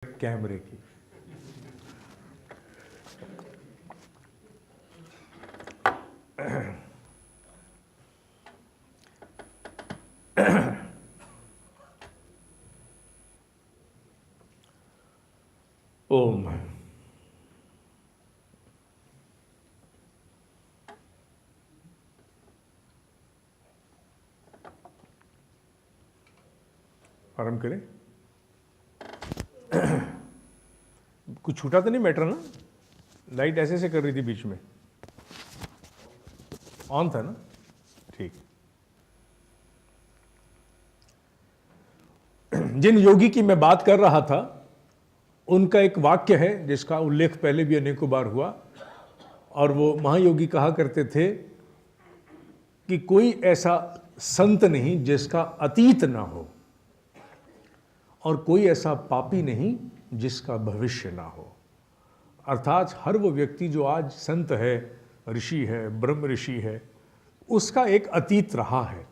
कैमरे की। ओम। आरंभ करें। कुछ छूटा तो नहीं मैटर ना? लाइट ऐसे से कर रही थी बीच में, ऑन था ना? ठीक। जिन योगी की मैं बात कर रहा था उनका एक वाक्य है जिसका उल्लेख पहले भी अनेकों बार हुआ, और वो महायोगी कहा करते थे कि कोई ऐसा संत नहीं जिसका अतीत ना हो, और कोई ऐसा पापी नहीं जिसका भविष्य ना हो। अर्थात हर वो व्यक्ति जो आज संत है, ऋषि है, ब्रह्म ऋषि है, उसका एक अतीत रहा है।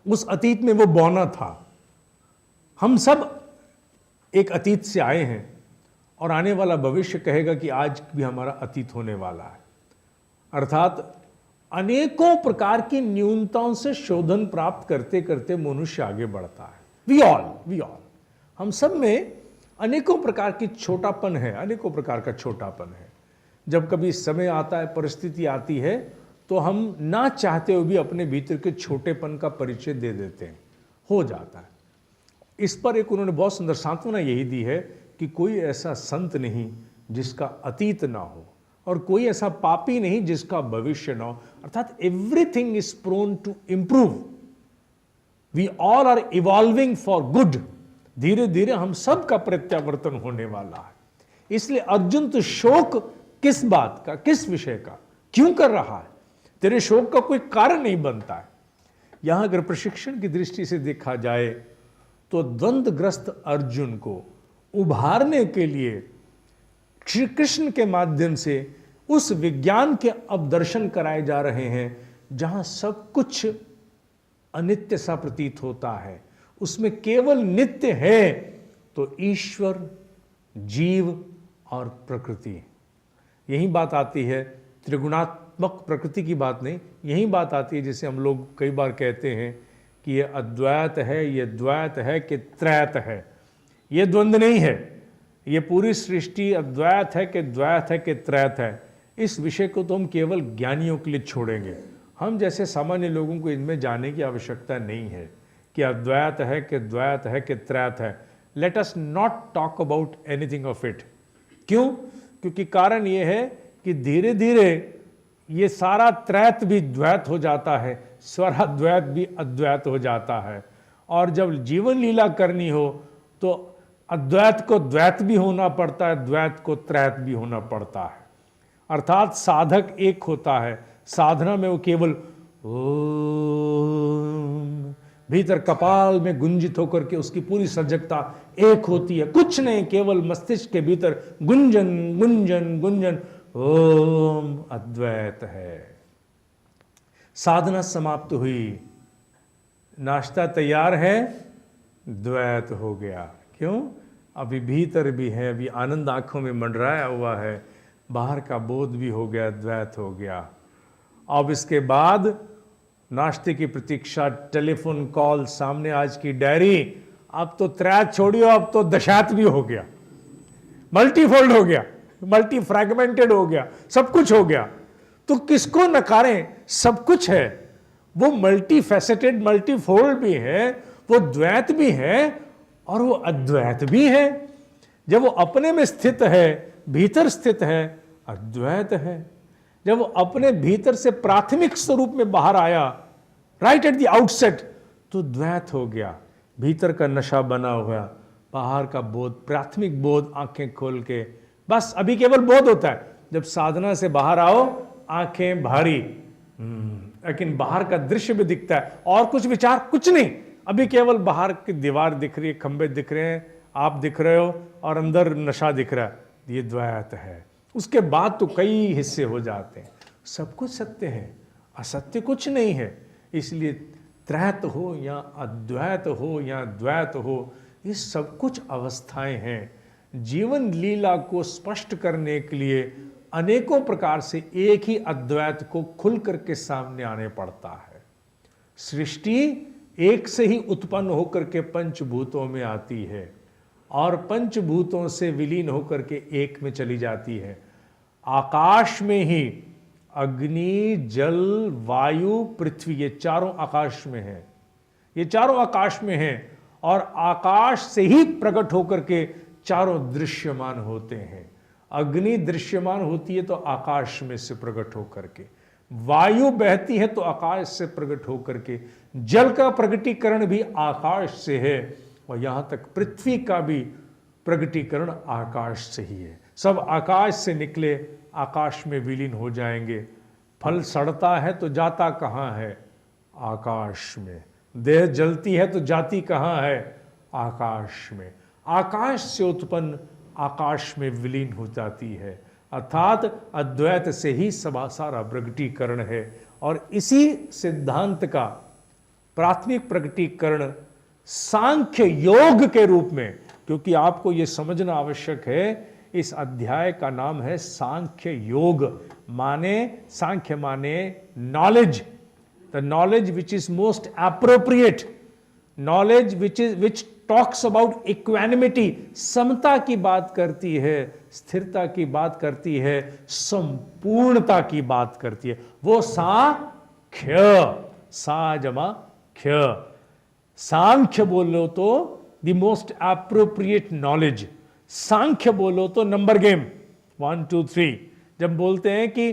उस अतीत में वो बौना था। हम सब एक अतीत से आए हैं, और आने वाला भविष्य कहेगा कि आज भी हमारा अतीत होने वाला है। अर्थात अनेकों प्रकार की न्यूनताओं से शोधन प्राप्त करते करते मनुष्य आगे बढ़ता है। वी ऑल हम सब में अनेकों प्रकार की छोटापन है, अनेकों प्रकार का छोटापन है। जब कभी समय आता है, परिस्थिति आती है, तो हम ना चाहते हुए भी अपने भीतर के छोटेपन का परिचय दे देते हैं, हो जाता है। इस पर एक उन्होंने बहुत सुंदर सांत्वना यही दी है कि कोई ऐसा संत नहीं जिसका अतीत ना हो, और कोई ऐसा पापी नहीं जिसका भविष्य ना हो। अर्थात everything is prone to improve. We all are evolving for good. धीरे धीरे हम सब का प्रत्यावर्तन होने वाला है। इसलिए अर्जुन, तो शोक किस बात का, किस विषय का, क्यों कर रहा है? तेरे शोक का कोई कारण नहीं बनता है। यहां अगर प्रशिक्षण की दृष्टि से देखा जाए तो द्वंद्वग्रस्त अर्जुन को उभारने के लिए श्री कृष्ण के माध्यम से उस विज्ञान के अब दर्शन कराए जा रहे हैं जहां सब कुछ अनित्य सा प्रतीत होता है, उसमें केवल नित्य है तो ईश्वर, जीव और प्रकृति। यही बात आती है, त्रिगुणात्मक प्रकृति की बात नहीं। यही बात आती है जैसे हम लोग कई बार कहते हैं कि ये अद्वैत है, ये द्वैत है कि त्रैत है। ये द्वंद्व नहीं है। ये पूरी सृष्टि अद्वैत है कि द्वैत है कि त्रैत है। इस विषय को तो हम केवल ज्ञानियों के लिए छोड़ेंगे। हम जैसे सामान्य लोगों को इनमें जाने की आवश्यकता नहीं है कि अद्वैत है कि द्वैत है कि त्रैत है। Let us not talk about anything of it. क्यों? क्योंकि कारण ये है कि धीरे धीरे ये सारा त्रैत भी द्वैत हो जाता है, स्वराद्वैत भी अद्वैत हो जाता है। और जब जीवन लीला करनी हो तो अद्वैत को द्वैत भी होना पड़ता है, द्वैत को त्रैत भी होना पड़ता है। अर्थात साधक एक होता है, साधना में वो केवल ओम, भीतर कपाल में गुंजित होकर के उसकी पूरी सजगता एक होती है। कुछ नहीं, केवल मस्तिष्क के भीतर गुंजन गुंजन गुंजन, ओम अद्वैत है। साधना समाप्त हुई, नाश्ता तैयार है, द्वैत हो गया। क्यों? अभी भीतर भी है, अभी आनंद आंखों में मंडराया हुआ है, बाहर का बोध भी हो गया, द्वैत हो गया। अब इसके बाद नाश्ते की प्रतीक्षा, टेलीफोन कॉल, सामने आज की डायरी। अब तो त्रैत छोड़ियो, अब तो दशात भी हो गया, मल्टीफोल्ड हो गया, मल्टी फ्रैगमेंटेड हो गया, सब कुछ हो गया। तो किसको नकारें? सब कुछ है। वो मल्टी फैसेटेड, मल्टीफोल्ड भी है, वो द्वैत भी है और वो अद्वैत भी है। जब वो अपने में स्थित है, भीतर स्थित है, अद्वैत है। जब वो अपने भीतर से प्राथमिक स्वरूप में बाहर आया, राइट एट द आउटसेट, तो द्वैत हो गया। भीतर का नशा बना हुआ, बाहर का बोध, प्राथमिक बोध, आंखें खोल के, बस अभी केवल बोध होता है। जब साधना से बाहर आओ, आंखें भारी, लेकिन बाहर का दृश्य भी दिखता है, और कुछ विचार कुछ नहीं। अभी केवल बाहर की दीवार दिख रही है, खंबे दिख रहे हैं, आप दिख रहे हो, और अंदर नशा दिख रहा है। ये द्वैत है। उसके बाद तो कई हिस्से हो जाते हैं। सब कुछ सत्य है, असत्य कुछ नहीं है। इसलिए त्रैत हो या अद्वैत हो या द्वैत हो, ये सब कुछ अवस्थाएं हैं। जीवन लीला को स्पष्ट करने के लिए अनेकों प्रकार से एक ही अद्वैत को खुल करके सामने आने पड़ता है। सृष्टि एक से ही उत्पन्न होकर के पंचभूतों में आती है और पंचभूतों से विलीन होकर के एक में चली जाती है। आकाश में ही अग्नि, जल, वायु, पृथ्वी, ये चारों आकाश में है, ये चारों आकाश में हैं और आकाश से ही प्रकट होकर के चारों दृश्यमान होते हैं। अग्नि दृश्यमान होती है तो आकाश में से प्रकट होकर के, वायु बहती है तो आकाश से प्रकट होकर के, जल का प्रकटीकरण भी आकाश से है और यहां तक पृथ्वी का भी प्रकटीकरण आकाश से ही है। सब आकाश से निकले, आकाश में विलीन हो जाएंगे। फल सड़ता है तो जाता कहाँ है? आकाश में। देह जलती है तो जाती कहाँ है? आकाश में। आकाश से उत्पन्न आकाश में विलीन हो जाती है, अर्थात अद्वैत से ही सारा प्रकटीकरण है। और इसी सिद्धांत का प्राथमिक प्रकटीकरण सांख्य योग के रूप में, क्योंकि आपको यह समझना आवश्यक है, इस अध्याय का नाम है सांख्य योग। माने सांख्य माने knowledge, the knowledge which is most appropriate, knowledge which talks about equanimity, समता की बात करती है, स्थिरता की बात करती है, संपूर्णता की बात करती है, वो सांख्य, सा जमा ख्य। सांख्य बोलो तो द मोस्ट एप्रोप्रिएट नॉलेज, सांख्य बोलो तो नंबर गेम 1 2 3। जब बोलते हैं कि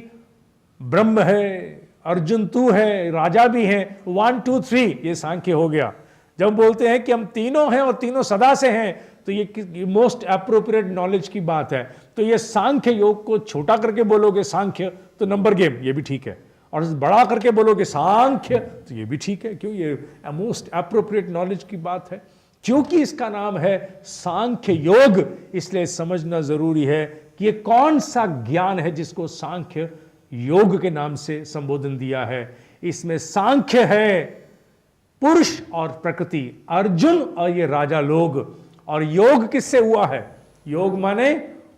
ब्रह्म है, अर्जुन तू है, राजा भी है, 1 2 3, ये सांख्य हो गया। जब बोलते हैं कि हम तीनों हैं और तीनों सदा से हैं, तो ये मोस्ट एप्रोप्रिएट नॉलेज की बात है। तो ये सांख्य योग को छोटा करके बोलोगे सांख्य तो नंबर गेम, ये भी ठीक है, और बड़ा करके बोलोगे सांख्य तो ये भी ठीक है। क्यों? ये मोस्ट एप्रोप्रिएट नॉलेज की बात है, क्योंकि इसका नाम है सांख्य योग। इसलिए समझना जरूरी है कि ये कौन सा ज्ञान है जिसको सांख्य योग के नाम से संबोधन दिया है। इसमें सांख्य है पुरुष और प्रकृति, अर्जुन और ये राजा लोग। और योग किससे हुआ है? योग माने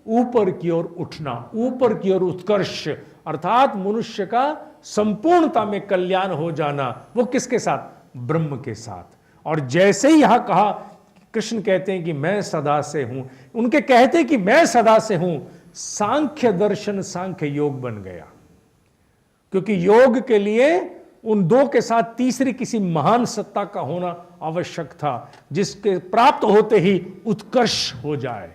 ऊपर की ओर उठना, ऊपर की ओर उत्कर्ष, अर्थात मनुष्य का संपूर्णता में कल्याण हो जाना। वो किसके साथ? ब्रह्म के साथ। और जैसे ही यहां कहा, कृष्ण कहते हैं कि मैं सदा से हूं, उनके कहते कि मैं सदा से हूं, सांख्य दर्शन सांख्य योग बन गया। क्योंकि योग के लिए उन दो के साथ तीसरी किसी महान सत्ता का होना आवश्यक था, जिसके प्राप्त होते ही उत्कर्ष हो जाए,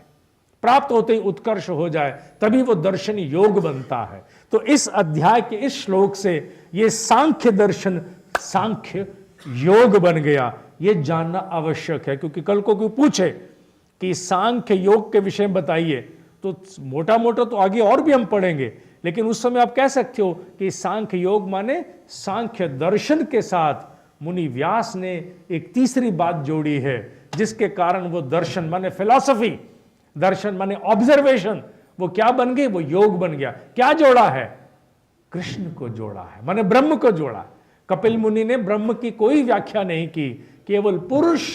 प्राप्त होते ही उत्कर्ष हो जाए, तभी वो दर्शन योग बनता है। तो इस अध्याय के इस श्लोक से ये सांख्य दर्शन सांख्य योग बन गया, ये जानना आवश्यक है। क्योंकि कल को कोई पूछे कि सांख्य योग के विषय में बताइए, तो मोटा मोटा तो आगे और भी हम पढ़ेंगे, लेकिन उस समय आप कह सकते हो कि सांख्य योग माने सांख्य दर्शन के साथ मुनि व्यास ने एक तीसरी बात जोड़ी है, जिसके कारण वो दर्शन माने फिलॉसफी, दर्शन माने ऑब्जर्वेशन, वो क्या बन गई? वो योग बन गया। क्या जोड़ा है? कृष्ण को जोड़ा है, माने ब्रह्म को जोड़ा। कपिल मुनि ने ब्रह्म की कोई व्याख्या नहीं की, केवल पुरुष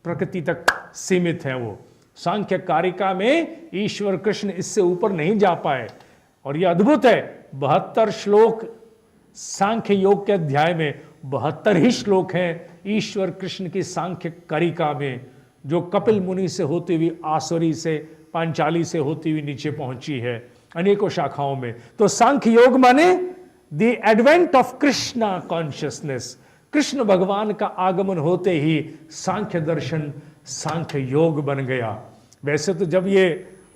प्रकृति तक सीमित है। वो सांख्य कारिका में ईश्वर कृष्ण इससे ऊपर नहीं जा पाए। और यह अद्भुत है, 72 श्लोक सांख्य योग के अध्याय में, 72 ही श्लोक हैं ईश्वर कृष्ण की सांख्य कारिका में, जो कपिल मुनि से होती हुई आसुरी से, पांचाली से होती हुई नीचे पहुंची है अनेकों शाखाओं में। तो सांख्य योग माने the advent of Krishna consciousness, Krishna भगवान का आगमन होते ही सांख्य दर्शन सांख्य योग बन गया। वैसे तो जब ये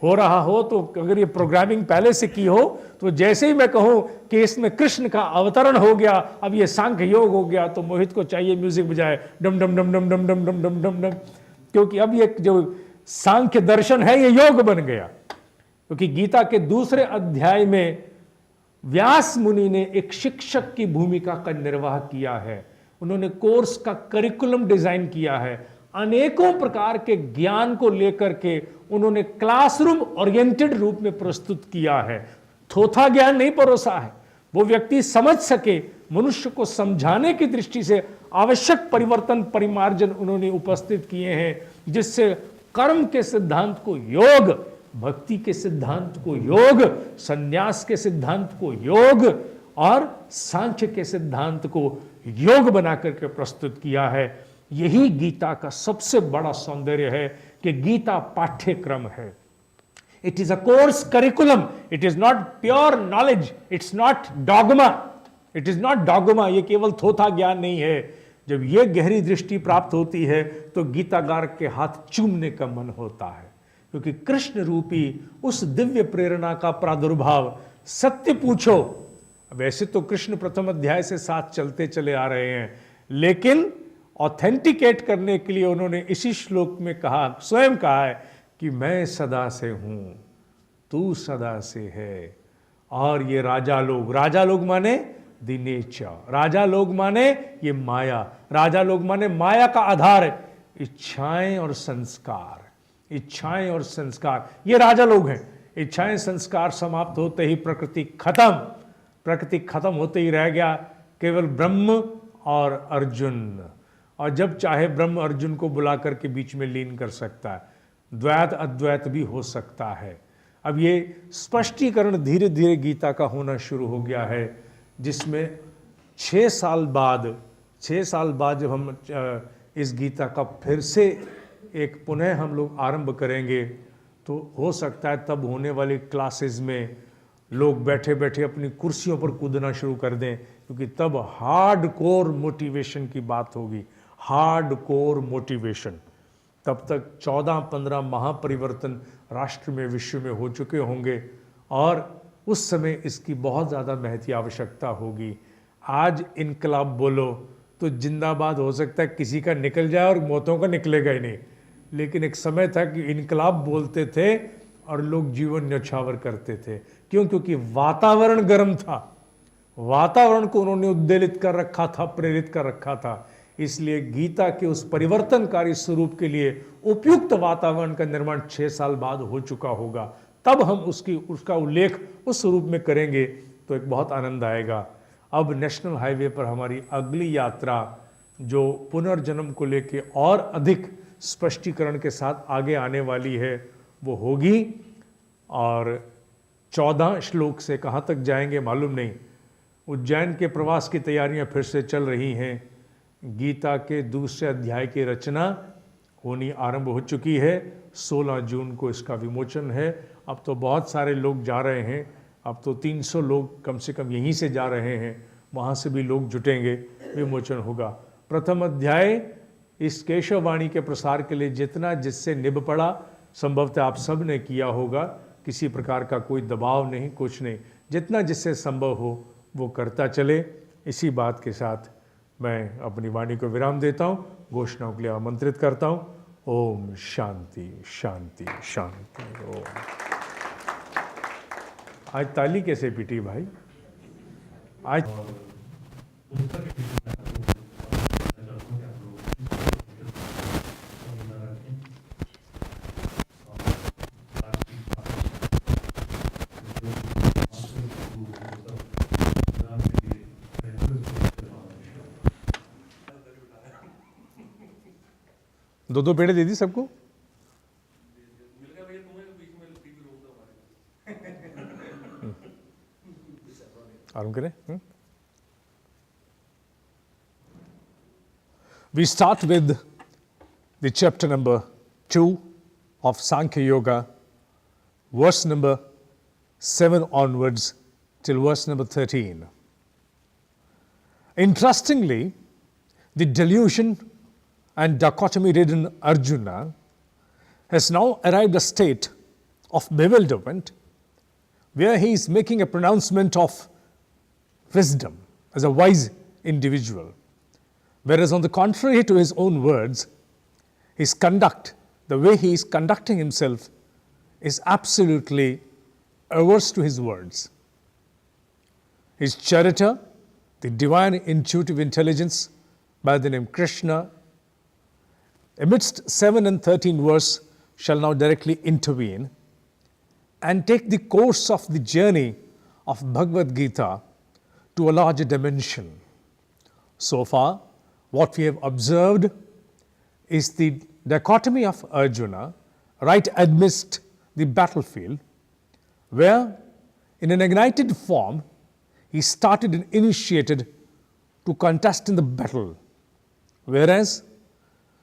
हो रहा हो, तो अगर ये प्रोग्रामिंग पहले से की हो, तो जैसे ही मैं कहूं कि इसमें कृष्ण का अवतरण हो गया, अब ये सांख्य योग हो गया, तो मोहित को चाहिए म्यूजिक बजाए, डम डम डम डम डम डम डम डम डम डम, क्योंकि अब ये जो सांख्य दर्शन है ये योग बन गया। क्योंकि गीता के दूसरे अध्याय में व्यास मुनि ने एक शिक्षक की भूमिका का निर्वाह किया है। उन्होंने कोर्स का करिकुलम डिजाइन किया है, अनेकों प्रकार के ज्ञान को लेकर के उन्होंने क्लासरूम ओरिएंटेड रूप में प्रस्तुत किया है। थोथा ज्ञान नहीं परोसा है, वो व्यक्ति समझ सके, मनुष्य को समझाने की दृष्टि से आवश्यक परिवर्तन परिमार्जन उन्होंने उपस्थित किए हैं। जिससे कर्म के सिद्धांत को योग, भक्ति के सिद्धांत को योग, संन्यास के सिद्धांत को योग और सांख्य के सिद्धांत को योग बना करके प्रस्तुत किया है। यही गीता का सबसे बड़ा सौंदर्य है कि गीता पाठ्यक्रम है। It is a course curriculum, it is not pure knowledge, it's not dogma, it is not dogma. ये केवल थोथा ज्ञान नहीं है। जब ये गहरी दृष्टि प्राप्त होती है तो गीतागार के हाथ चूमने का मन होता है, क्योंकि कृष्ण रूपी उस दिव्य प्रेरणा का प्रादुर्भाव, सत्य पूछो। वैसे तो कृष्ण प्रथम अध्याय से साथ चलते चले आ रहे हैं, लेकिन ऑथेंटिकेट करने के लिए उन्होंने इसी श्लोक में कहा, स्वयं कहा है कि मैं सदा से हूं, तू सदा से है। और ये राजा लोग माने द नेचर, राजा लोग माने ये माया, राजा लोग माने माया का आधार है इच्छाएं और संस्कार, इच्छाएं और संस्कार, ये राजा लोग हैं। इच्छाएं संस्कार समाप्त होते ही प्रकृति खत्म होते ही रह गया केवल ब्रह्म और अर्जुन। और जब चाहे ब्रह्म अर्जुन को बुला करके बीच में लीन कर सकता है, द्वैत अद्वैत भी हो सकता है। अब ये स्पष्टीकरण धीरे धीरे गीता का होना शुरू हो गया है, जिसमें 6 साल बाद जब हम इस गीता का फिर से एक पुनः हम लोग आरंभ करेंगे, तो हो सकता है तब होने वाली क्लासेस में लोग बैठे बैठे अपनी कुर्सियों पर कूदना शुरू कर दें, क्योंकि तब हार्ड कोर मोटिवेशन की बात होगी, हार्ड कोर मोटिवेशन। तब तक 14-15 महापरिवर्तन राष्ट्र में, विश्व में हो चुके होंगे और उस समय इसकी बहुत ज़्यादा महती आवश्यकता होगी। आज इनकलाब बोलो तो जिंदाबाद हो सकता है किसी का निकल जाए और मौतों का निकलेगा ही नहीं, लेकिन एक समय था कि इनकलाब बोलते थे और लोग जीवन न्यौछावर करते थे। क्यों? क्योंकि वातावरण गर्म था, वातावरण को उन्होंने उद्वेलित कर रखा था, प्रेरित कर रखा था। इसलिए गीता के उस परिवर्तनकारी स्वरूप के लिए उपयुक्त वातावरण का निर्माण 6 साल बाद हो चुका होगा। तब हम उसका उल्लेख उस स्वरूप में करेंगे तो एक बहुत आनंद आएगा। अब नेशनल हाईवे पर हमारी अगली यात्रा जो पुनर्जन्म को लेके और अधिक स्पष्टीकरण के साथ आगे आने वाली है वो होगी, और 14 श्लोक से कहाँ तक जाएंगे मालूम नहीं। उज्जैन के प्रवास की तैयारियां फिर से चल रही हैं। गीता के दूसरे अध्याय की रचना होनी आरंभ हो चुकी है। 16 जून को इसका विमोचन है। अब तो बहुत सारे लोग जा रहे हैं, अब तो 300 लोग कम से कम यहीं से जा रहे हैं, वहाँ से भी लोग जुटेंगे, विमोचन होगा। प्रथम अध्याय इस केशववाणी के प्रसार के लिए जितना जिससे निभ पड़ा, संभवतः आप सब ने किया होगा। किसी प्रकार का कोई दबाव नहीं, कुछ नहीं, जितना जिससे संभव हो वो करता चले। इसी बात के साथ मैं अपनी वाणी को विराम देता हूँ, घोषणाओं के लिए आमंत्रित करता हूँ। ओम शांति शांति शांति। ओम। आज ताली कैसे पीटी भाई? आज दो पेड़े दे दी सबको। आराम करें। We start with the chapter number 2 of Sankhya Yoga, verse number 7 onwards till verse number 13. Interestingly, the delusion and dichotomy-ridden Arjuna has now arrived a state of bewilderment where he is making a pronouncement of wisdom as a wise individual, whereas on the contrary to his own words, his conduct, the way he is conducting himself, is absolutely averse to his words. His charioteer, the divine intuitive intelligence by the name Krishna, amidst 7 and 13 verse, shall now directly intervene and take the course of the journey of Bhagavad Gita to a larger dimension. So far, what we have observed is the dichotomy of Arjuna right amidst the battlefield, where in an ignited form he started and initiated to contest in the battle, whereas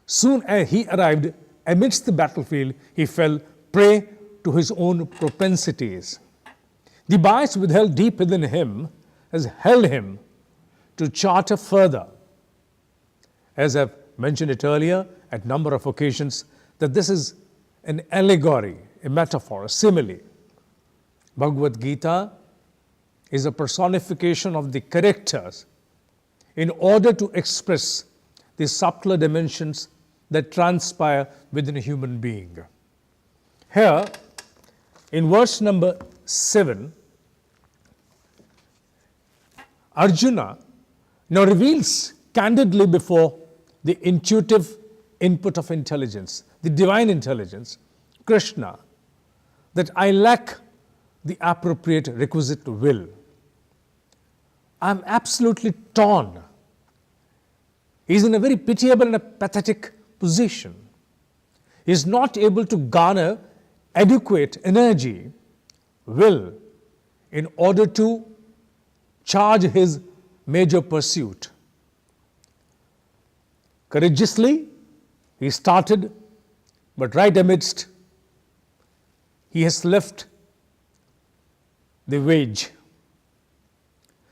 soon as he arrived amidst the battlefield, he fell prey to his own propensities. The bias withheld deep within him has held him to charter further. As I've mentioned it earlier at a number of occasions, that this is an allegory, a metaphor, a simile. Bhagavad Gita is a personification of the characters in order to express the subtler dimensions that transpire within a human being. Here, in verse number 7, Arjuna now reveals candidly before the intuitive input of intelligence, the divine intelligence, Krishna, that I lack the appropriate requisite will. I'm absolutely torn. He's in a very pitiable and a pathetic position. He's not able to garner adequate energy, will, in order to charge his major pursuit. Courageously, he started, but right amidst, he has left the wage,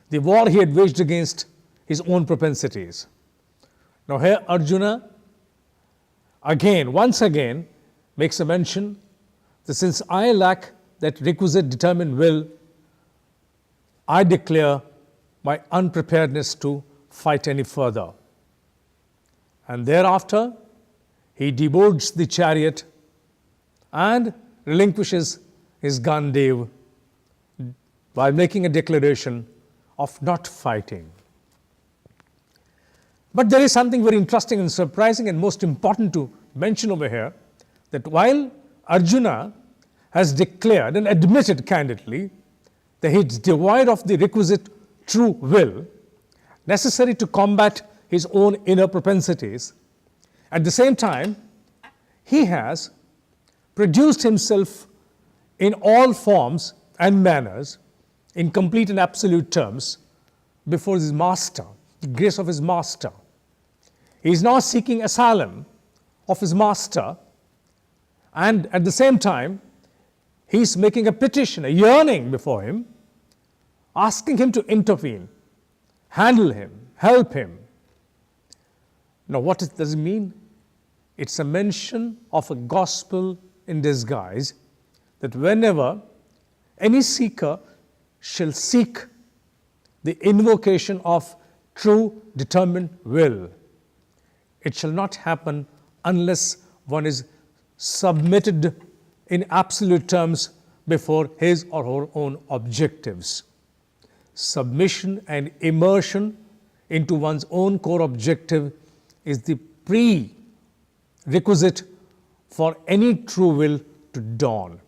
the war he had waged against his own propensities. Now here Arjuna once again makes a mention that since I lack that requisite determined will, I declare my unpreparedness to fight any further. And thereafter, he deboards the chariot and relinquishes his Gandev by making a declaration of not fighting. But there is something very interesting and surprising and most important to mention over here, that while Arjuna has declared and admitted candidly that he is devoid of the requisite true will necessary to combat his own inner propensities, at the same time, he has produced himself in all forms and manners, in complete and absolute terms, before his master, the grace of his master. He is now seeking asylum of his master, and at the same time, he is making a petition, a yearning before him, asking him to intervene, handle him, help him. Now, what does it mean? It's a mention of a gospel in disguise, that whenever any seeker shall seek the invocation of true determined will, it shall not happen unless one is submitted in absolute terms before his or her own objectives. Submission and immersion into one's own core objective is the prerequisite for any true will to dawn.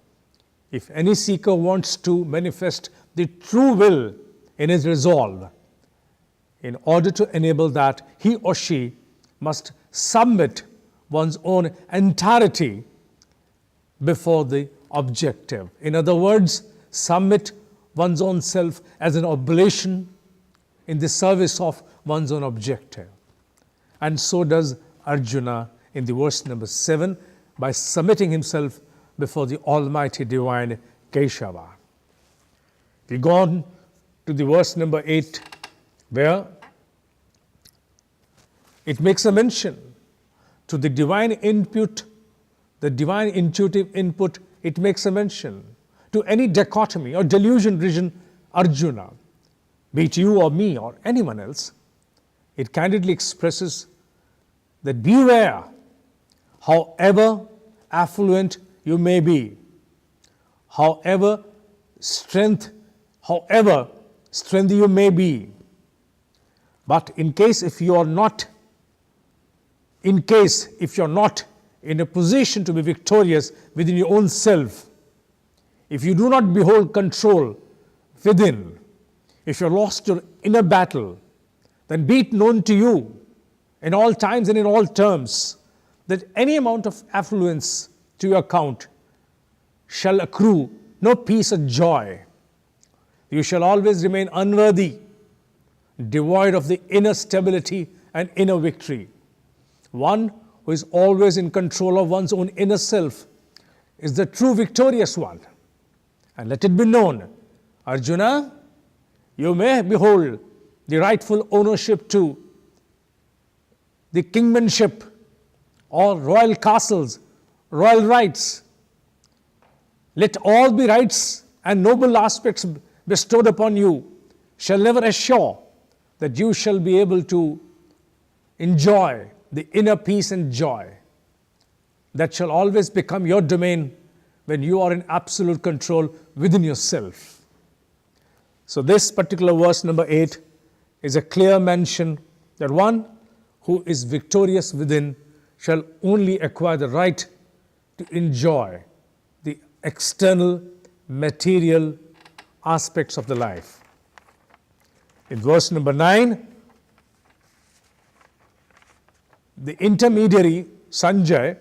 If any seeker wants to manifest the true will in his resolve, in order to enable that, he or she must submit one's own entirety before the objective. In other words, submit one's own self as an oblation in the service of one's own objective. And so does Arjuna in the verse number 7 by submitting himself before the Almighty Divine Keshava. We go on to the verse number 8, where it makes a mention to the divine input, the divine intuitive input. It makes a mention to any dichotomy or delusion ridden Arjuna, be it you or me or anyone else. It candidly expresses that beware, however affluent you may be, however strengthy you may be, but if you're not in a position to be victorious within your own self, if you do not behold control within, if you're lost your inner battle, then be it known to you in all times and in all terms that any amount of affluence to your account shall accrue no peace or joy. You shall always remain unworthy, devoid of the inner stability and inner victory. One who is always in control of one's own inner self is the true victorious one. And let it be known, Arjuna, you may behold the rightful ownership to the kingmanship or royal castles, royal rights. Let all the rights and noble aspects bestowed upon you shall never assure that you shall be able to enjoy the inner peace and joy that shall always become your domain when you are in absolute control within yourself. So this particular verse number 8 is a clear mention that one who is victorious within shall only acquire the right to enjoy the external material aspects of the life. In verse number 9, the intermediary Sanjay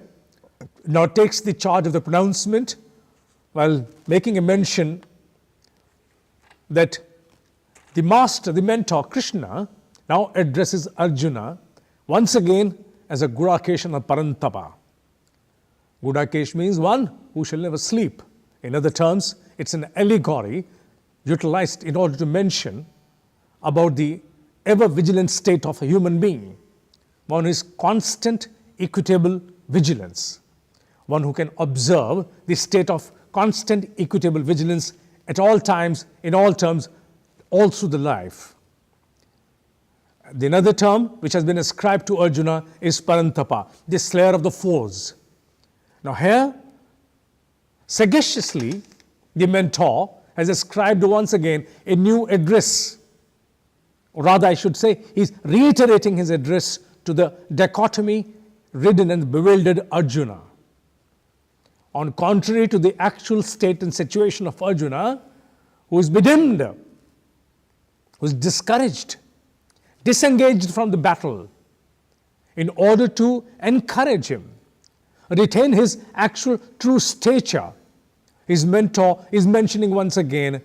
now takes the charge of the pronouncement while making a mention that the master, the mentor Krishna, now addresses Arjuna once again as a Gudakesh and a Parantapa. Gudakesh means one who shall never sleep. In other terms, it's an allegory utilized in order to mention about the ever vigilant state of a human being. One who is constant, equitable vigilance. One who can observe the state of constant, equitable vigilance at all times, in all terms, all through the life. The another term which has been ascribed to Arjuna is Parantapa, the slayer of the foes. Now here, sagaciously, the mentor has ascribed once again a new address. Or rather, I should say, he's reiterating his address to the dichotomy-ridden and bewildered Arjuna. On contrary to the actual state and situation of Arjuna, who is bedimmed, who is discouraged, disengaged from the battle, in order to encourage him, retain his actual true stature, his mentor is mentioning once again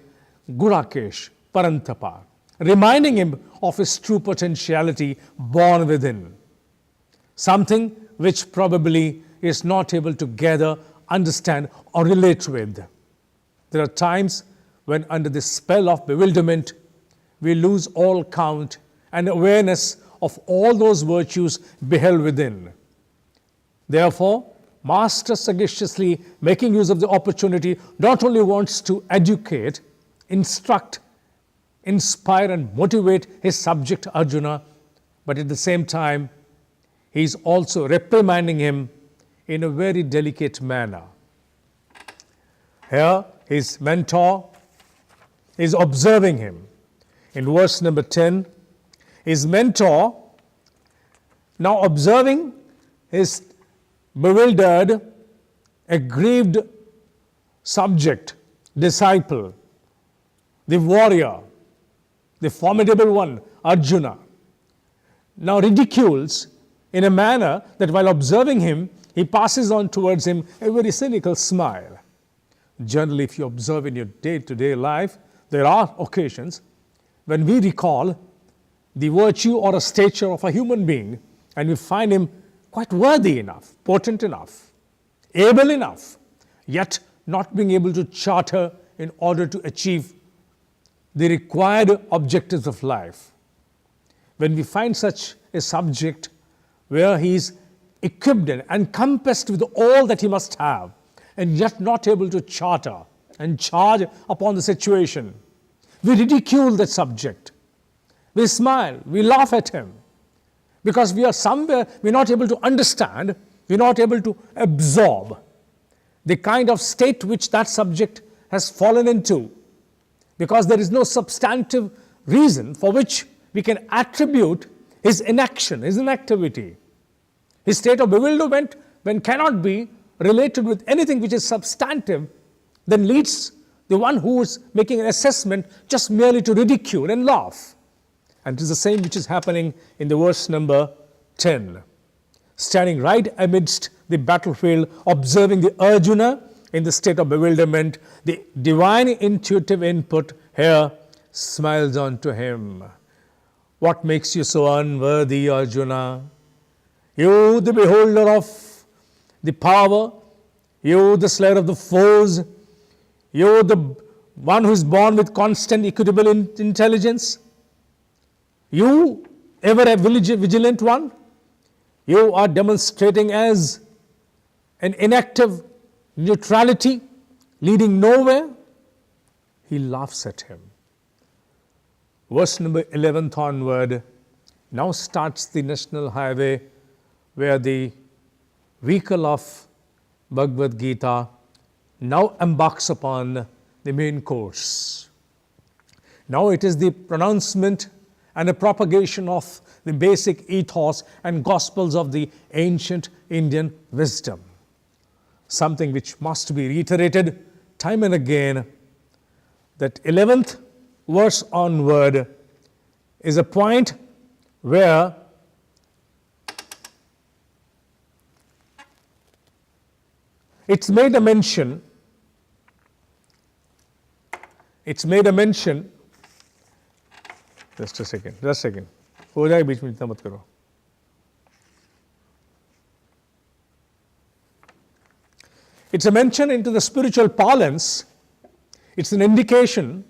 Gudakesh, Parantapa, reminding him of his true potentiality born within, something which probably is not able to gather, understand, or relate with. There are times when under the spell of bewilderment, we lose all count and awareness of all those virtues beheld within. Therefore, Master sagaciously making use of the opportunity not only wants to educate, instruct, inspire and motivate his subject Arjuna, but at the same time, he is also reprimanding him in a very delicate manner. Here, his mentor is observing him. In verse number 10, his mentor, now observing his bewildered, aggrieved subject, disciple, the warrior, the formidable one, Arjuna, now ridicules in a manner that while observing him, he passes on towards him a very cynical smile. Generally, if you observe in your day-to-day life, there are occasions when we recall the virtue or a stature of a human being and we find him quite worthy enough, potent enough, able enough, yet not being able to charter in order to achieve the required objectives of life. When we find such a subject where he is equipped and encompassed with all that he must have, and yet not able to charter and charge upon the situation, we ridicule that subject. We smile, we laugh at him, because we are somewhere, we're not able to understand, we're not able to absorb the kind of state which that subject has fallen into, because there is no substantive reason for which we can attribute his inaction, his inactivity. His state of bewilderment, when cannot be related with anything which is substantive, then leads the one who is making an assessment just merely to ridicule and laugh. And it is the same which is happening in the verse number 10. standing right amidst the battlefield, observing the Arjuna in the state of bewilderment, the divine intuitive input here smiles onto him. What makes you so unworthy, Arjuna? You, the beholder of the power, you, the slayer of the foes, you, the one who is born with constant equitable intelligence, you, ever a vigilant one, you are demonstrating as an inactive neutrality leading nowhere. He laughs at him. Verse number 11th onward, now starts the national highway where the vehicle of Bhagavad Gita now embarks upon the main course. Now it is the pronouncement and the propagation of the basic ethos and gospels of the ancient Indian wisdom. Something which must be reiterated time and again, that 11th verse onward is a point where it's made a mention, just a second, हो जाए बीच में, इतना मत करो. It's a mention into the spiritual parlance. It's an indication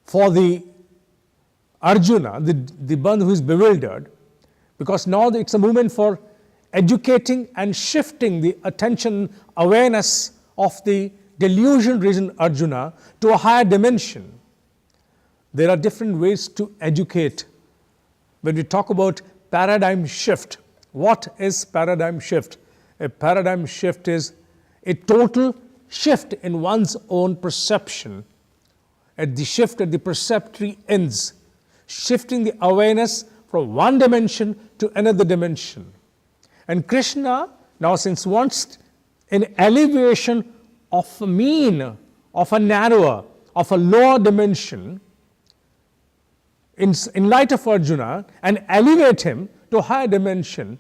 for the Arjuna, the one who is bewildered, because now it's a moment for educating and shifting the attention, awareness of the delusion-ridden Arjuna to a higher dimension. There are different ways to educate. When we talk about paradigm shift, what is paradigm shift? A paradigm shift is a total shift in one's own perception, at the perceptory ends, shifting the awareness from one dimension to another dimension. And Krishna now, since wants an elevation of a mean, of a narrower, of a lower dimension, in light of Arjuna, and elevate him to a higher dimension.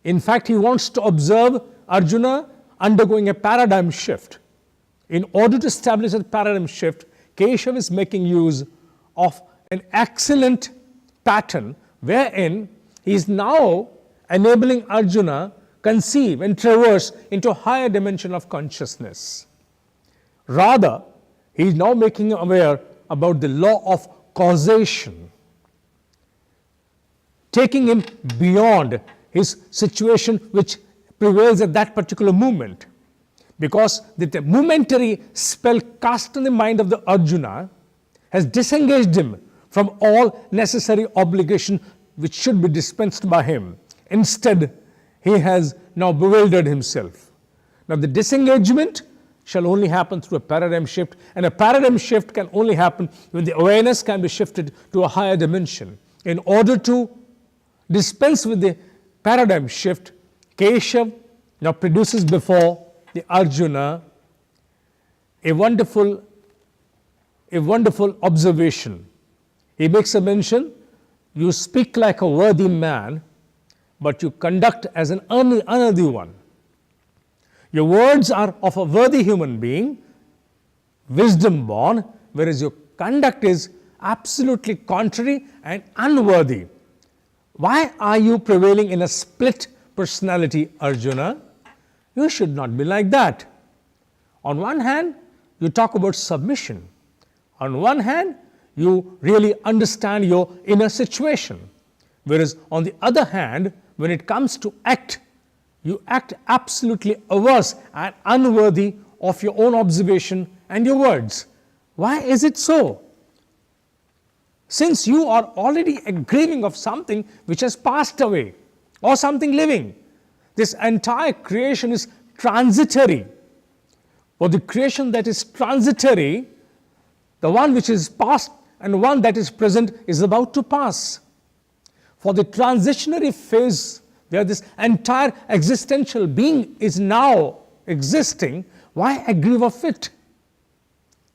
In fact, he wants to observe Arjuna undergoing a paradigm shift. In order to establish a paradigm shift, Keshav is making use of an excellent pattern wherein he is now enabling Arjuna conceive and traverse into a higher dimension of consciousness. Rather, he is now making him aware about the law of causation, taking him beyond his situation which prevails at that particular moment. Because the momentary spell cast on the mind of the Arjuna has disengaged him from all necessary obligation which should be dispensed by him. Instead, he has now bewildered himself. Now the disengagement shall only happen through a paradigm shift, and a paradigm shift can only happen when the awareness can be shifted to a higher dimension. In order to dispense with the paradigm shift, Keshav now produces before the Arjuna a wonderful observation. He makes a mention, you speak like a worthy man, but you conduct as an unworthy one. Your words are of a worthy human being, wisdom born, whereas your conduct is absolutely contrary and unworthy. Why are you prevailing in a split personality, Arjuna? You should not be like that. On one hand, you talk about submission. On one hand, you really understand your inner situation. Whereas on the other hand, when it comes to act, you act absolutely averse and unworthy of your own observation and your words. Why is it so? Since you are already grieving of something which has passed away or something living, this entire creation is transitory. For the creation that is transitory, the one which is past and one that is present is about to pass. For the transitionary phase where this entire existential being is now existing, why grieve of it?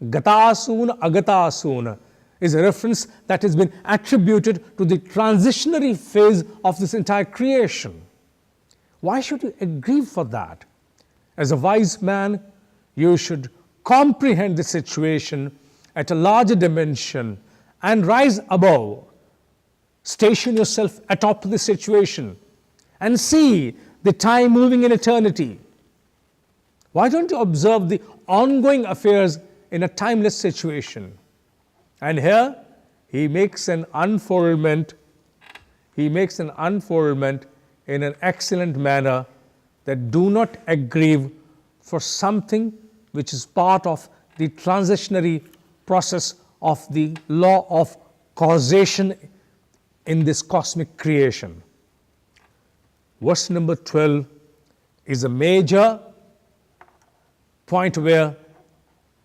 Gatasun agatasun is a reference that has been attributed to the transitionary phase of this entire creation. Why should you grieve for that? As a wise man, you should comprehend the situation at a larger dimension and rise above. Station yourself atop the situation and see the time moving in eternity. Why don't you observe the ongoing affairs in a timeless situation? And here he makes an unfoldment. He makes an unfoldment in an excellent manner, that do not aggrieve for something which is part of the transitionary process of the law of causation in this cosmic creation. Verse number 12 is a major point where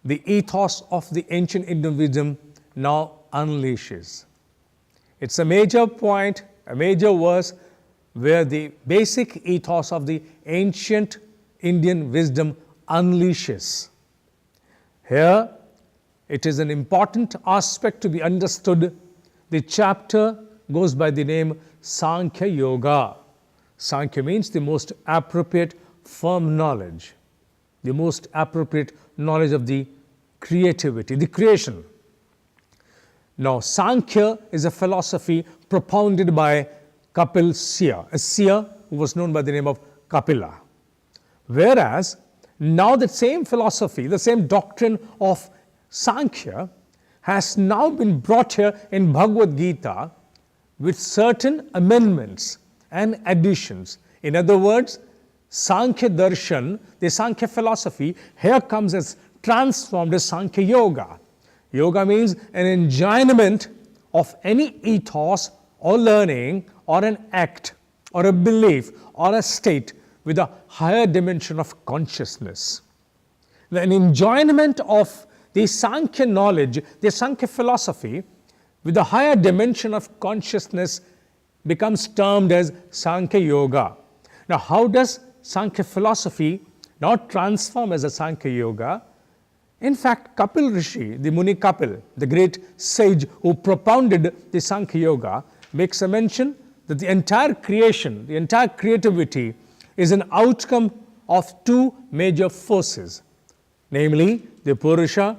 the ethos of the ancient Indian wisdom now unleashes. It's a major point, a major verse, where the basic ethos of the ancient Indian wisdom unleashes. Here, it is an important aspect to be understood. The chapter goes by the name Sankhya Yoga. Sankhya means the most appropriate firm knowledge, the most appropriate knowledge of the creativity, the creation. Now, Sankhya is a philosophy propounded by Kapil seer, a seer who was known by the name of Kapila. Whereas, now that same philosophy, the same doctrine of Sankhya has now been brought here in Bhagavad Gita with certain amendments and additions. In other words, Sankhya Darshan, the Sankhya philosophy, here comes as transformed as Sankhya Yoga. Yoga means an enjoyment of any ethos or learning or an act or a belief or a state with a higher dimension of consciousness. An enjoyment of the Sankhya knowledge, the Sankhya philosophy with a higher dimension of consciousness becomes termed as Sankhya Yoga. Now, how does Sankhya philosophy now transform as a Sankhya Yoga? In fact, Kapil Rishi, the Muni Kapil, the great sage who propounded the Sankhya Yoga, makes a mention that the entire creation, the entire creativity is an outcome of two major forces, namely the Purusha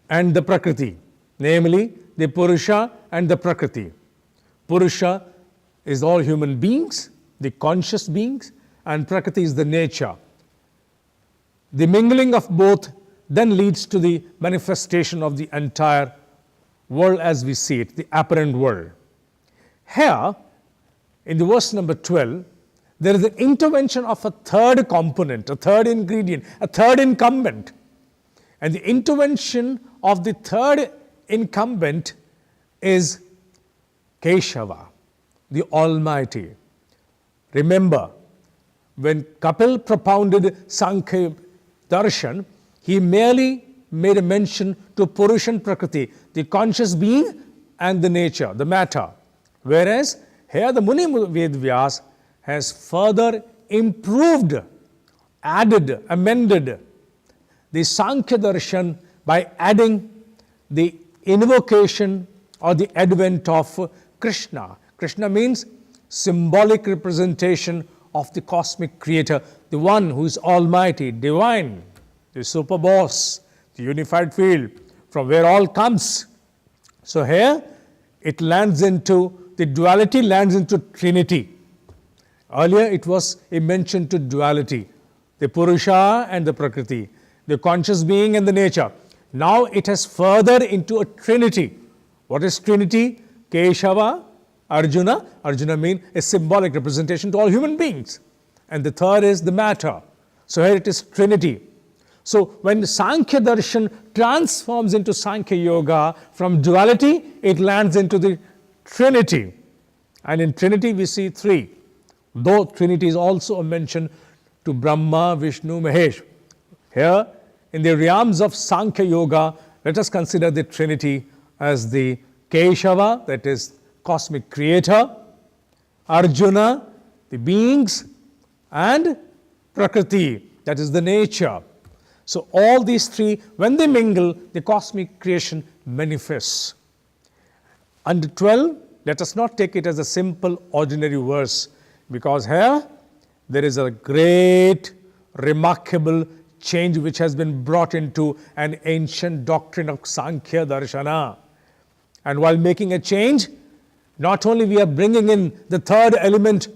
and the Prakriti. Namely, the Purusha and the Prakriti. Purusha is all human beings, the conscious beings, and Prakriti is the nature. The mingling of both then leads to the manifestation of the entire world as we see it, the apparent world. Here, in the verse number 12, there is an intervention of a third component, a third ingredient, a third incumbent. And the intervention of the third incumbent is Keshava, the Almighty. Remember, when Kapil propounded Sankhya Darshan, he merely made a mention to Purusha and Prakriti, the conscious being and the nature, the matter. Whereas here the Muni Vedvyas has further improved, added, amended the Sankhya Darshan by adding the invocation or the advent of Krishna. Krishna means symbolic representation of the cosmic creator, the one who is almighty, divine, the super boss, the unified field, from where all comes. So here it lands into, the duality lands into Trinity. Earlier it was a mention to duality, the Purusha and the Prakriti, the conscious being and the nature. Now it has further into a Trinity. What is Trinity? Keshava, Arjuna. Arjuna means a symbolic representation to all human beings. And the third is the matter. So here it is Trinity. So when Sankhya Darshan transforms into Sankhya Yoga, from duality it lands into the Trinity. And in Trinity we see three. Though Trinity is also a mention to Brahma, Vishnu, Mahesh. Here, in the realms of Sankhya Yoga, let us consider the Trinity as the Keshava, that is cosmic creator, Arjuna, the beings, and Prakriti, that is the nature. So all these three, when they mingle, the cosmic creation manifests. Under 12, let us not take it as a simple ordinary verse, because here there is a great, remarkable change which has been brought into an ancient doctrine of Sankhya Darshana. And while making a change, not only we are bringing in the third element,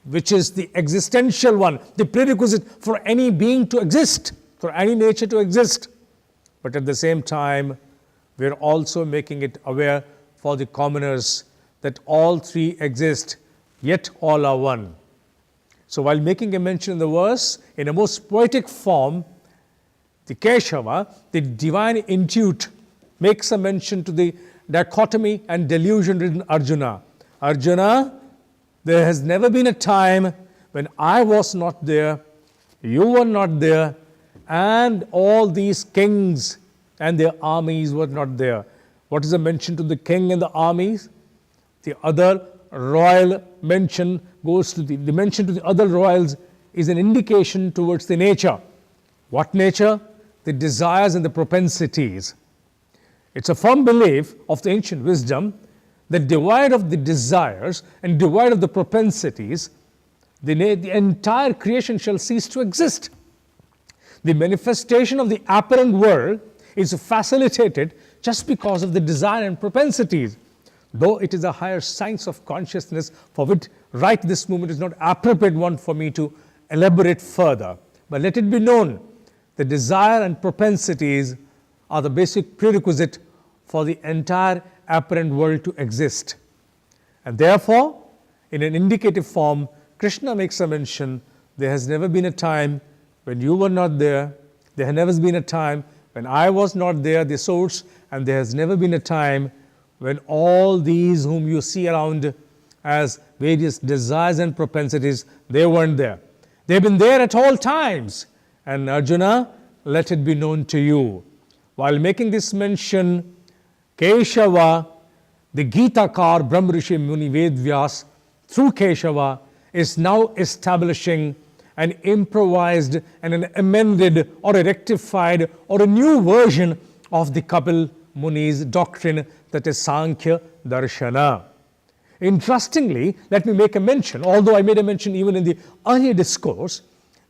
which is the existential one, the prerequisite for any being to exist, for any nature to exist, but at the same time, we are also making it aware for the commoners that all three exist, yet all are one. So while making a mention in the verse, in a most poetic form, the Keshava, the divine intuit, makes a mention to the dichotomy and delusion ridden Arjuna. Arjuna, there has never been a time when I was not there, you were not there, and all these kings and their armies were not there. What is the mention to the king and the armies? The other royal mention goes to the mention to the other royals is an indication towards the nature. What nature? The desires and the propensities. It's a firm belief of the ancient wisdom that devoid of the desires and devoid of the propensities, the entire creation shall cease to exist. The manifestation of the apparent world is facilitated just because of the desire and propensities. Though it is a higher science of consciousness for which right this moment is not appropriate one for me to elaborate further. But let it be known, the desire and propensities are the basic prerequisite for the entire apparent world to exist. And therefore, in an indicative form, Krishna makes a mention, there has never been a time when you were not there, there has never been a time when I was not there, the source, and there has never been a time when all these whom you see around as various desires and propensities, they weren't there. They've been there at all times. And Arjuna, let it be known to you. While making this mention, Keshava, the Gita-kar Brahma Rishi Muni Vedvyas, through Keshava, is now establishing an improvised and an amended or a rectified or a new version of the Kapil Muni's doctrine, that is Sankhya Darshana. Interestingly, let me make a mention, although I made a mention even in the earlier discourse,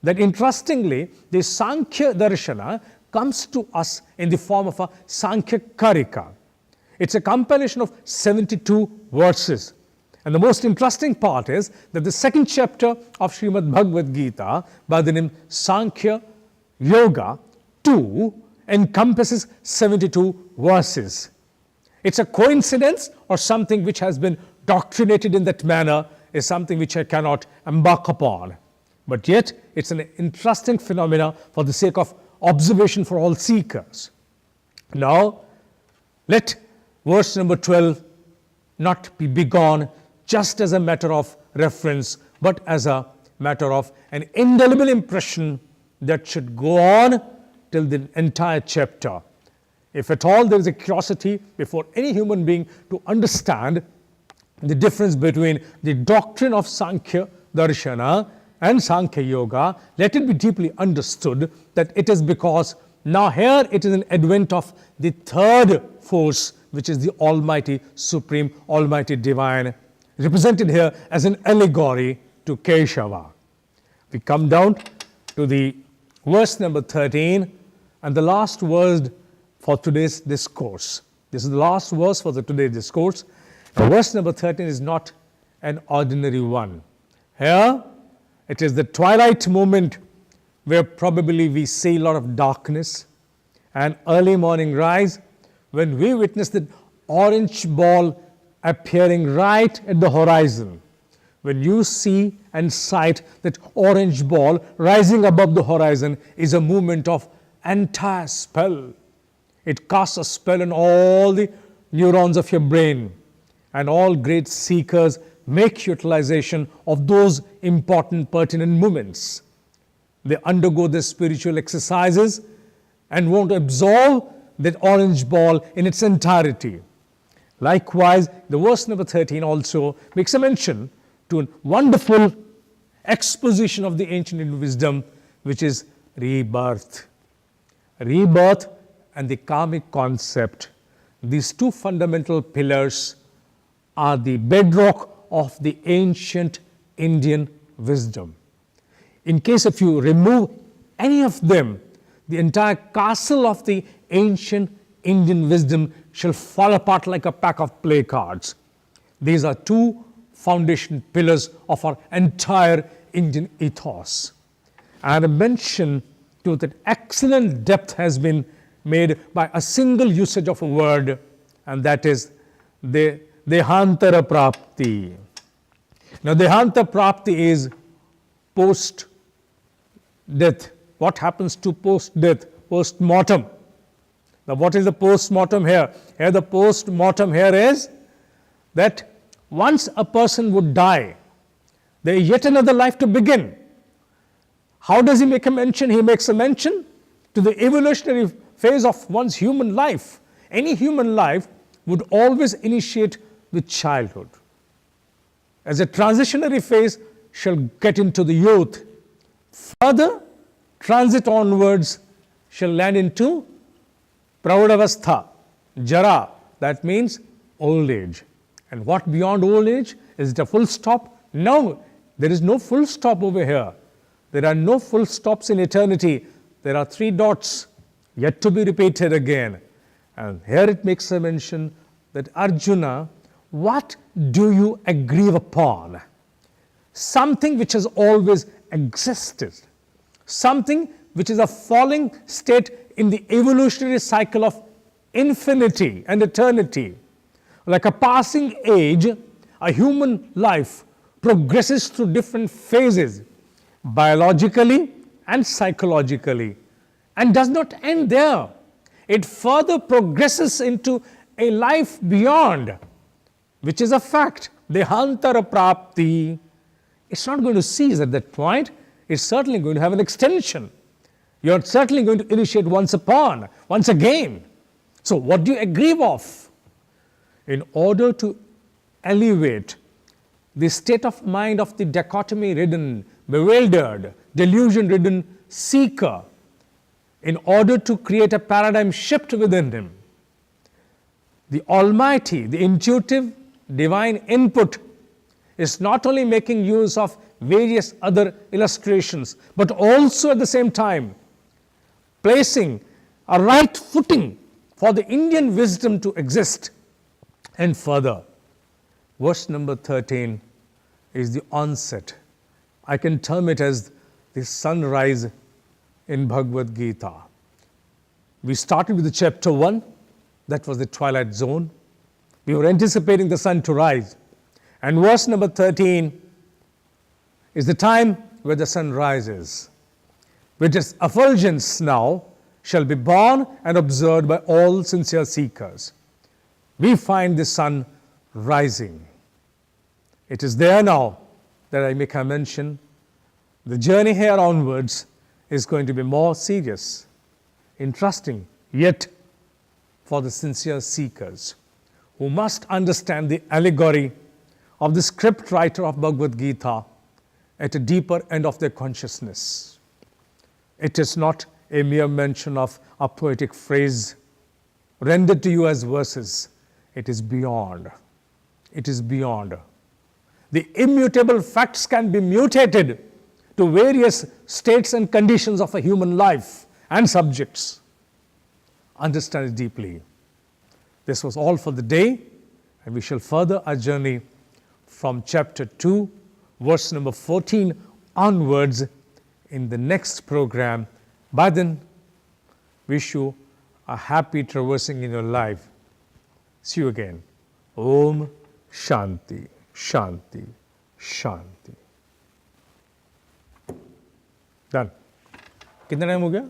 that interestingly, the Sankhya Darshana comes to us in the form of a Sankhya Karika. It's a compilation of 72 verses. And the most interesting part is that the second chapter of Srimad Bhagavad Gita, by the name Sankhya Yoga 2, encompasses 72 verses. It's a coincidence or something which has been doctrinated in that manner is something which I cannot embark upon. But yet, it's an interesting phenomena for the sake of observation for all seekers. Now, let verse number 12 not be begone just as a matter of reference, but as a matter of an indelible impression that should go on till the entire chapter. If at all there is a curiosity before any human being to understand the difference between the doctrine of Sankhya Darshana and Sankhya Yoga, let it be deeply understood that it is because now here it is an advent of the third force, which is the Almighty Supreme, Almighty Divine, represented here as an allegory to Keshava. We come down to the verse number 13 and the last word for today's discourse. This is the last verse for today's discourse. Verse number 13 is not an ordinary one. Here, it is the twilight moment where probably we see a lot of darkness and early morning rise when we witness the orange ball appearing right at the horizon. When you see and sight that orange ball rising above the horizon is a movement of entire spell. It casts a spell on all the neurons of your brain, and all great seekers make utilization of those important pertinent moments. They undergo the spiritual exercises and want to absorb that orange ball in its entirety. Likewise, the verse number 13 also makes a mention to a wonderful exposition of the ancient Hindu wisdom, which is rebirth. Rebirth and the karmic concept, these two fundamental pillars are the bedrock of the ancient Indian wisdom. In case if you remove any of them, the entire castle of the ancient Indian wisdom shall fall apart like a pack of play cards. These are two foundation pillars of our entire Indian ethos. And a mention to that excellent depth has been made by a single usage of a word, and that is Dehantara Prapti. Now, Dehantara Prapti is post-death. What happens to post-death? Post-mortem. Now, what is the post-mortem here? Here, the post-mortem here is that once a person would die, there is yet another life to begin. How does he make a mention? He makes a mention to the evolutionary phase of one's human life. Any human life would always initiate with childhood. As a transitionary phase shall get into the youth, further transit onwards shall land into Praudavastha, Jara, that means old age. And what beyond old age? Is it a full stop? No, there is no full stop over here. There are no full stops in eternity. There are 3 dots yet to be repeated again. And here it makes a mention that Arjuna, what do you agree upon? Something which has always existed. Something which is a falling state in the evolutionary cycle of infinity and eternity. Like a passing age, a human life progresses through different phases, biologically and psychologically, and does not end there. It further progresses into a life beyond, which is a fact. Dehantara Prapti. It's not going to cease at that point. It's certainly going to have an extension. You're certainly going to initiate once again. So what do you agree of? In order to elevate the state of mind of the dichotomy-ridden, bewildered, delusion-ridden seeker, in order to create a paradigm shift within him, the Almighty, the intuitive divine input is not only making use of various other illustrations, but also at the same time placing a right footing for the Indian wisdom to exist. And further, verse number 13 is the onset. I can term it as the sunrise in Bhagavad Gita. We started with the chapter 1, that was the twilight zone. We were anticipating the sun to rise. And verse number 13 is the time where the sun rises, which is effulgence now shall be born and observed by all sincere seekers. We find the sun rising. It is there now that I make a mention. The journey here onwards is going to be more serious, interesting, yet for the sincere seekers who must understand the allegory of the script writer of Bhagavad Gita at a deeper end of their consciousness. It is not a mere mention of a poetic phrase rendered to you as verses. It is beyond. It is beyond. The immutable facts can be mutated to various states and conditions of a human life and subjects. Understand it deeply. This was all for the day, and we shall further our journey from chapter 2, verse number 14 onwards in the next program. By then, wish you a happy traversing in your life. See you again. Om Shanti, Shanti, Shanti. Done. कितना time हो गया?